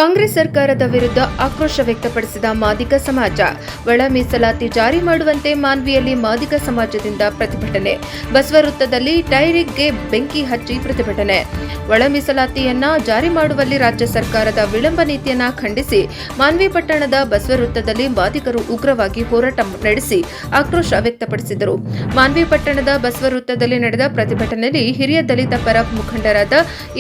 ಕಾಂಗ್ರೆಸ್ ಸರ್ಕಾರದ ವಿರುದ್ಧ ಆಕ್ರೋಶ ವ್ಯಕ್ತಪಡಿಸಿದ ಮಾದಿಗ ಸಮಾಜ. ಒಳ ಮೀಸಲಾತಿ ಜಾರಿ ಮಾಡುವಂತೆ ಮಾನ್ವಿಯಲ್ಲಿ ಮಾದಿಗ ಸಮಾಜದಿಂದ ಪ್ರತಿಭಟನೆ. ಬಸವ ವೃತ್ತದಲ್ಲಿ ಡೈರಿಗೆ ಬೆಂಕಿ ಹಚ್ಚಿ ಪ್ರತಿಭಟನೆ. ಒಳ ಮೀಸಲಾತಿಯನ್ನ ಜಾರಿ ಮಾಡುವಲ್ಲಿ ರಾಜ್ಯ ಸರ್ಕಾರದ ವಿಳಂಬ ನೀತಿಯನ್ನ ಖಂಡಿಸಿ ಮಾನ್ವಿ ಪಟ್ಟಣದ ಬಸವ ವೃತ್ತದಲ್ಲಿ ಮಾದಿಗರು ಉಗ್ರವಾಗಿ ಹೋರಾಟ ನಡೆಸಿ ಆಕ್ರೋಶ ವ್ಯಕ್ತಪಡಿಸಿದರು. ಮಾನ್ವಿ ಪಟ್ಟಣದ ಬಸವ ವೃತ್ತದಲ್ಲಿ ನಡೆದ ಪ್ರತಿಭಟನೆಯಲ್ಲಿ ಹಿರಿಯ ದಲಿತ ಪರ ಮುಖಂಡರಾದ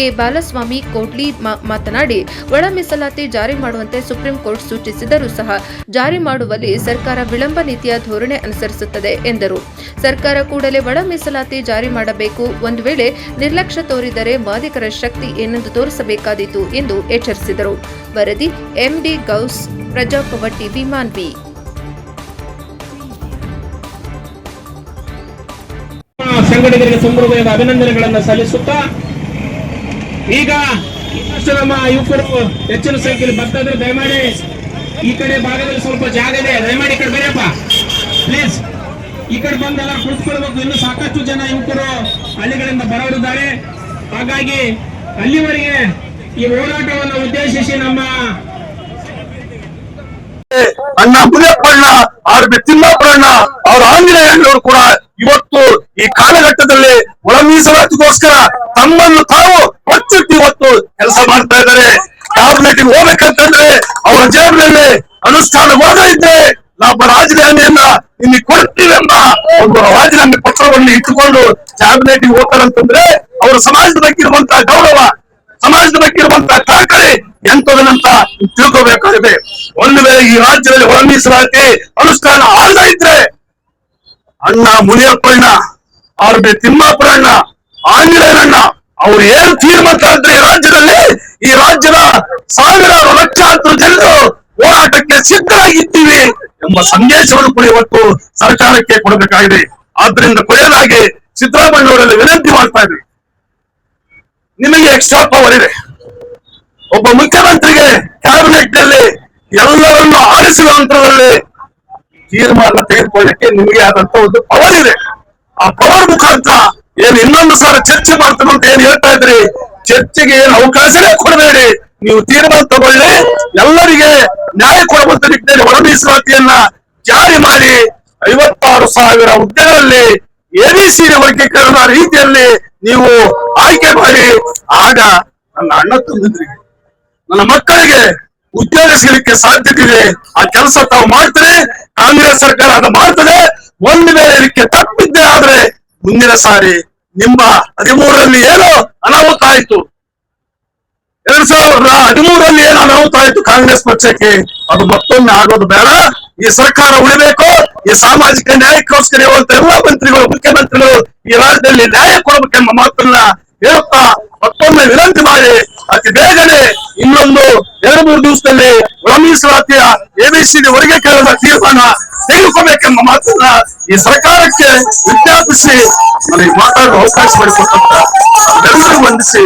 ಎ ಬಾಲಸ್ವಾಮಿ ಕೋಟ್ಲಿ ಮಾತನಾಡಿ, ಒಳ ಮೀಸಲಾತಿ ಜಾರಿ ಮಾಡುವಂತೆ ಸುಪ್ರೀಂ ಕೋರ್ಟ್ ಸೂಚಿಸಿದರೂ ಸಹ ಜಾರಿ ಮಾಡುವಲ್ಲಿ ಸರ್ಕಾರ ವಿಳಂಬ ನೀತಿಯ ಧೋರಣೆ ಅನುಸರಿಸುತ್ತದೆ ಎಂದರು. ಸರ್ಕಾರ ಕೂಡಲೇ ಒಳ ಮೀಸಲಾತಿ ಜಾರಿ ಮಾಡಬೇಕು. ಒಂದು ವೇಳೆ ನಿರ್ಲಕ್ಷ್ಯ ತೋರಿದರೆ ಮಾದಿಗರ ಶಕ್ತಿ ಏನೆಂದು ತೋರಿಸಬೇಕಾದೀತು ಎಂದು ಎಚ್ಚರಿಸಿದರು. ವರದಿ ಎಂಡಿ ಗೌಸ್, ಪ್ರಜಾಪವ ಟಿವಿ, ಮಾನ್ವಿ. ಸಂಘಟಕರಿಗೆ ಸಂಭ್ರಮದ ಅಭಿನಂದನೆಗಳನ್ನು ಸಲ್ಲಿಸುತ್ತಾ, ಈಗ ನಮ್ಮ ಯುವಕರು ಹೆಚ್ಚಿನ ಸಂಖ್ಯೆಯಲ್ಲಿ ಬರ್ತಾ ಇದ್ರೆ ದಯಮಾಡಿ ಈ ಕಡೆ ಭಾಗದಲ್ಲಿ ಸ್ವಲ್ಪ ಜಾಗ ಇದೆ, ದಯಮಾಡಿ ಈ ಕಡೆ ಬರೆಯಪ್ಪ ಪ್ಲೀಸ್. ಈ ಕಡೆ ಬಂದೆಲ್ಲ ಕುಳಿತುಕೊಳ್ಬೇಕು. ಇನ್ನು ಸಾಕಷ್ಟು ಜನ ಯುವಕರು ಹಳ್ಳಿಗಳಿಂದ ಬರೋರಿದ್ದಾರೆ. ಹಾಗಾಗಿ ಅಲ್ಲಿವರೆಗೆ ಈ ಹೋರಾಟವನ್ನು ಉದ್ದೇಶಿಸಿ ನಮ್ಮ ಅಣ್ಣ ಮುನಿಯಪ್ಪಣ್ಣ, ಆರ್.ಬಿ. ತಿಮ್ಮಪ್ಪಣ್ಣ, ಅವ್ರ ಆಂಜನೇಯಣ್ಣವರು ಕೂಡ ಇವತ್ತು ಈ ಕಾಲಘಟ್ಟದಲ್ಲಿ ಒಳ ಮೀಸಲಾತಿಗೋಸ್ಕರ ತಮ್ಮನ್ನು ತಾವು ಹೊಚ್ಚಿಟ್ಟು ಇವತ್ತು ಕೆಲಸ ಮಾಡ್ತಾ ಇದ್ದಾರೆ. ಕ್ಯಾಬಿನೆಟ್ ಹೋಗ್ಬೇಕಂತಂದ್ರೆ ಅವರ ಜೇಬಿನಲ್ಲಿ ಅನುಷ್ಠಾನವಾಗ ಇದ್ರೆ ನಮ್ಮ ರಾಜೀನಾಮೆಯನ್ನ ಇಲ್ಲಿ ಕೊಡ್ತೀವಿ ಎಂಬ ಒಂದು ರಾಜೀನಾಮೆ ಪತ್ರವನ್ನು ಇಟ್ಟುಕೊಂಡು ಕ್ಯಾಬಿನೆಟ್ ಹೋಗ್ತಾರಂತಂದ್ರೆ ಅವರ ಸಮಾಜದ ಬಗ್ಗೆ ಇರುವಂತಹ ಗೌರವ, ಸಮಾಜದ ಬಗ್ಗೆ ಇರುವಂತಹ ಕಳಕಳಿ ಎಂತದನ್ನಂತ ತಿಳ್ಕೋಬೇಕಾಗಿದೆ. ಒಂದು ವೇಳೆ ಈ ರಾಜ್ಯದಲ್ಲಿ ಒಳ ಮೀಸಲಾತಿ ಅನುಷ್ಠಾನ ಆಗದ ಇದ್ರೆ ಅಣ್ಣ ಮುನಿಯಪ್ಪಣ್ಣ, ಆರ್.ಬಿ. ತಿಮ್ಮಪ್ಪಣ್ಣ, ಆಂಜನೇಯಣ್ಣ ಅವ್ರು ಏನ್ ತೀರ್ಮಾನ ಇದ್ರೆ ಈ ರಾಜ್ಯದ ಸಾವಿರಾರು ಲಕ್ಷಾಂತರ ಜನರು ಹೋರಾಟಕ್ಕೆ ಸಿದ್ಧರಾಗಿದ್ದೀವಿ ಎಂಬ ಸಂದೇಶವನ್ನು ಕೂಡ ಇವತ್ತು ಸರ್ಕಾರಕ್ಕೆ ಕೊಡಬೇಕಾಗಿದೆ. ಆದ್ರಿಂದ ಕೊನೆಯದಾಗಿ ಸಿದ್ದರಾಮಯ್ಯವರಲ್ಲಿ ವಿನಂತಿ ಮಾಡ್ತಾ ಇದ್ವಿ, ನಿಮಗೆ ಎಕ್ಸ್ಟ್ರಾ ಪವರ್ ಇದೆ. ಒಬ್ಬ ಮುಖ್ಯಮಂತ್ರಿಗೆ ಕ್ಯಾಬಿನೆಟ್ ನಲ್ಲಿ ಎಲ್ಲರನ್ನು ಆರಿಸುವಂತರಲ್ಲಿ ತೀರ್ಮಾನ ತೆಗೆದುಕೊಳ್ಳಕ್ಕೆ ನಿಮಗೆ ಆದಂತ ಒಂದು ಪವರ್ ಇದೆ. ಆ ಪವರ್ ಮುಖಾಂತರ ಏನು ಇನ್ನೊಂದು ಸಾಲ ಚರ್ಚೆ ಮಾಡ್ತಾನೆ ಅಂತ ಏನ್ ಹೇಳ್ತಾ ಇದ್ರಿ, ಚರ್ಚೆಗೆ ಏನು ಅವಕಾಶನೇ ಕೊಡಬೇಡಿ. ನೀವು ತೀರ್ಮಾನ ತಗೊಳ್ಳಿ, ಎಲ್ಲರಿಗೆ ನ್ಯಾಯ ಕೊಡುವಂತ ನಿಟ್ಟಿನಲ್ಲಿ ಒಳ ಮೀಸಲಾತಿಯನ್ನ ಜಾರಿ ಮಾಡಿ 56,000 ಹುದ್ದೆಗಳಲ್ಲಿ ಎಬಿಸಿಡಿ ವರ್ಗೀಕರಣ ರೀತಿಯಲ್ಲಿ ನೀವು ಆಯ್ಕೆ ಮಾಡಿ. ಆಗ ನನ್ನ ಅಣ್ಣ ತಮ್ಮಂದಿರಿಗೆ, ನನ್ನ ಮಕ್ಕಳಿಗೆ ಉದ್ಯೋಗ ಸಿಗಲಿಕ್ಕೆ ಸಾಧ್ಯತೆ ಇದೆ. ಆ ಕೆಲಸ ತಾವು ಮಾಡ್ತಾರೆ, ಕಾಂಗ್ರೆಸ್ ಸರ್ಕಾರ ಅದು ಮಾಡ್ತದೆ. ಒಂದು ವೇಳೆ ಇದಕ್ಕೆ ತಪ್ಪಿದ್ದೇ ಆದ್ರೆ ಮುಂದಿನ ಸಾರಿ ನಿಮ್ಮ 13ರಲ್ಲಿ ಏನು ಅನಾಹುತ ಆಯ್ತು, 2013ರಲ್ಲಿ ಏನು ಅನಾಹುತ ಆಯ್ತು ಕಾಂಗ್ರೆಸ್ ಪಕ್ಷಕ್ಕೆ, ಅದು ಮತ್ತೊಮ್ಮೆ ಆಗೋದು ಬೇಡ. ಈ ಸರ್ಕಾರ ಉಳಿಬೇಕು. ಈ ಸಾಮಾಜಿಕ ನ್ಯಾಯಕ್ಕೋಸ್ಕರ ಇರುವಂತ ಎಲ್ಲ ಮಂತ್ರಿಗಳು, ಮುಖ್ಯಮಂತ್ರಿಗಳು ಈ ರಾಜ್ಯದಲ್ಲಿ ನ್ಯಾಯ ಕೊಡಬೇಕೆಂಬ ಮಾತನ್ನ ಹೇಳುತ್ತಾ ಮತ್ತೊಮ್ಮೆ ವಿನಂತಿ ಮಾಡಿ ಅತಿ ಬೇಗನೆ ಇನ್ನೊಂದು 2-3 ದಿವಸದಲ್ಲಿ ಒಳ ಮೀಸಲಾತಿಯ ಎಬಿಸಿಡಿ ವರ್ಗೀಕರಣದ ತೀರ್ಮಾನ ತೆಗೆದುಕೋಬೇಕೆಂಬ ಮಾತನ್ನ ಈ ಸರ್ಕಾರಕ್ಕೆ ವಿಜ್ಞಾಪಿಸಿ ನನಗೆ ಮಾತಾಡುವ ಅವಕಾಶ ಮಾಡಿಕೊಟ್ಟಂತ ಎಲ್ಲರೂ ವಂದಿಸಿ